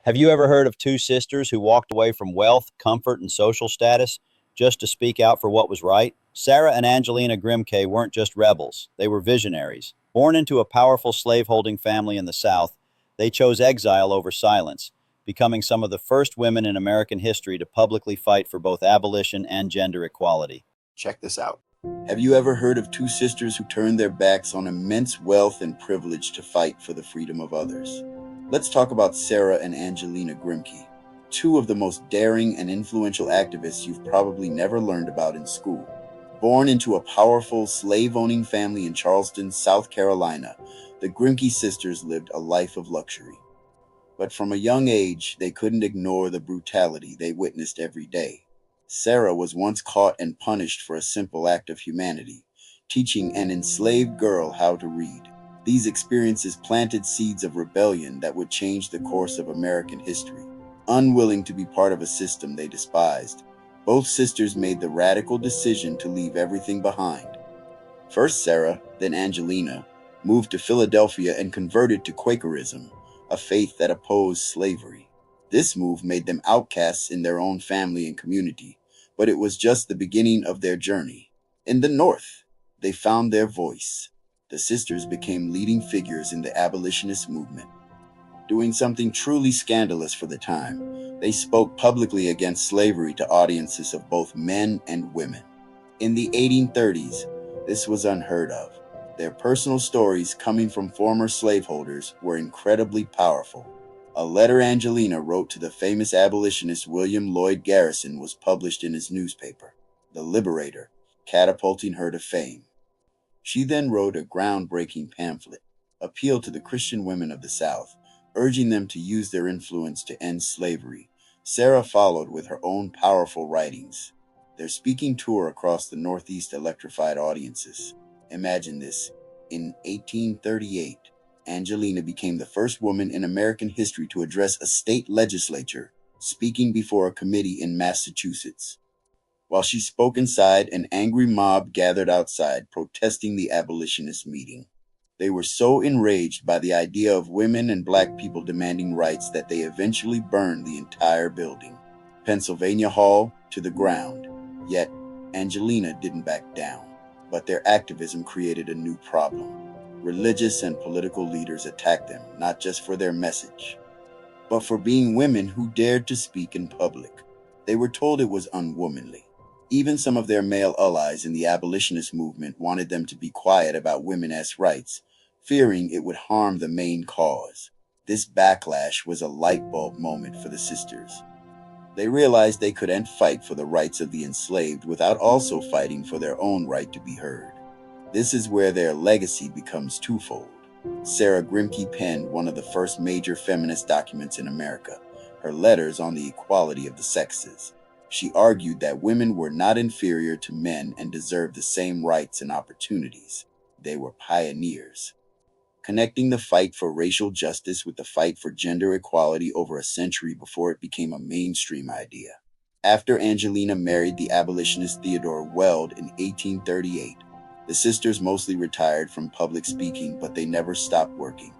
Have you ever heard of two sisters who walked away from wealth, comfort, and social status just to speak out for what was right? Sarah and Angelina Grimké weren't just rebels, they were visionaries. Born into a powerful slaveholding family in the South, they chose exile over silence, becoming some of the first women in American history to publicly fight for both abolition and gender equality. Check this out. Have you ever heard of two sisters who turned their backs on immense wealth and privilege to fight for the freedom of others? Let's talk about Sarah and Angelina Grimké, two of the most daring and influential activists you've probably never learned about in school. Born into a powerful slave-owning family in Charleston, South Carolina, the Grimké sisters lived a life of luxury. But from a young age, they couldn't ignore the brutality they witnessed every day. Sarah was once caught and punished for a simple act of humanity, teaching an enslaved girl how to read. These experiences planted seeds of rebellion that would change the course of American history. Unwilling to be part of a system they despised, both sisters made the radical decision to leave everything behind. First Sarah, then Angelina, moved to Philadelphia and converted to Quakerism, a faith that opposed slavery. This move made them outcasts in their own family and community, but it was just the beginning of their journey. In the North, they found their voice. The sisters became leading figures in the abolitionist movement. Doing something truly scandalous for the time, they spoke publicly against slavery to audiences of both men and women. In the 1830s, this was unheard of. Their personal stories, coming from former slaveholders, were incredibly powerful. A letter Angelina wrote to the famous abolitionist William Lloyd Garrison was published in his newspaper, The Liberator, catapulting her to fame. She then wrote a groundbreaking pamphlet, Appeal to the Christian Women of the South, urging them to use their influence to end slavery. Sarah followed with her own powerful writings. Their speaking tour across the Northeast electrified audiences. Imagine this. In 1838, Angelina became the first woman in American history to address a state legislature, speaking before a committee in Massachusetts. While she spoke inside, an angry mob gathered outside, protesting the abolitionist meeting. They were so enraged by the idea of women and black people demanding rights that they eventually burned the entire building, Pennsylvania Hall, to the ground. Yet, Angelina didn't back down. But their activism created a new problem. Religious and political leaders attacked them, not just for their message, but for being women who dared to speak in public. They were told it was unwomanly. Even some of their male allies in the abolitionist movement wanted them to be quiet about women's rights, fearing it would harm the main cause. This backlash was a light bulb moment for the sisters. They realized they couldn't fight for the rights of the enslaved without also fighting for their own right to be heard. This is where their legacy becomes twofold. Sarah Grimké penned one of the first major feminist documents in America, her letters on the equality of the sexes. She argued that women were not inferior to men and deserved the same rights and opportunities. They were pioneers, connecting the fight for racial justice with the fight for gender equality over a century before it became a mainstream idea. After Angelina married the abolitionist Theodore Weld in 1838, the sisters mostly retired from public speaking, but they never stopped working.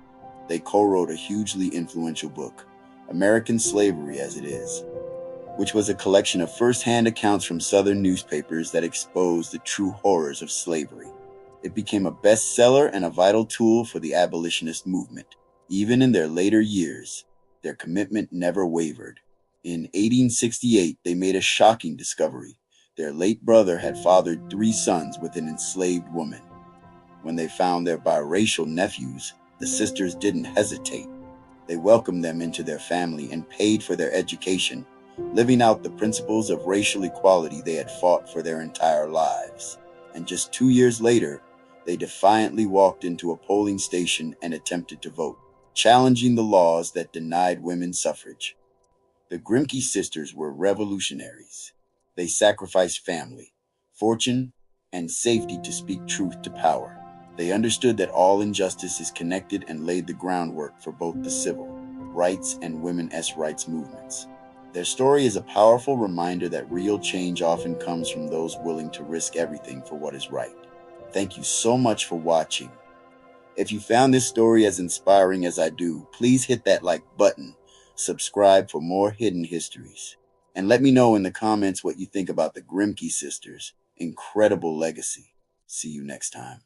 They co-wrote a hugely influential book, American Slavery as It Is, which was a collection of first-hand accounts from Southern newspapers that exposed the true horrors of slavery. It became a bestseller and a vital tool for the abolitionist movement. Even in their later years, their commitment never wavered. In 1868, they made a shocking discovery. Their late brother had fathered 3 sons with an enslaved woman. When they found their biracial nephews, the sisters didn't hesitate. They welcomed them into their family and paid for their education, living out the principles of racial equality they had fought for their entire lives. And just 2 years later, they defiantly walked into a polling station and attempted to vote, challenging the laws that denied women suffrage. The Grimké sisters were revolutionaries. They sacrificed family, fortune, and safety to speak truth to power. They understood that all injustice is connected and laid the groundwork for both the civil rights and women's rights movements. Their story is a powerful reminder that real change often comes from those willing to risk everything for what is right. Thank you so much for watching. If you found this story as inspiring as I do, please hit that like button. subscribe for more hidden histories. And let me know in the comments what you think about the Grimke sisters' incredible legacy. See you next time.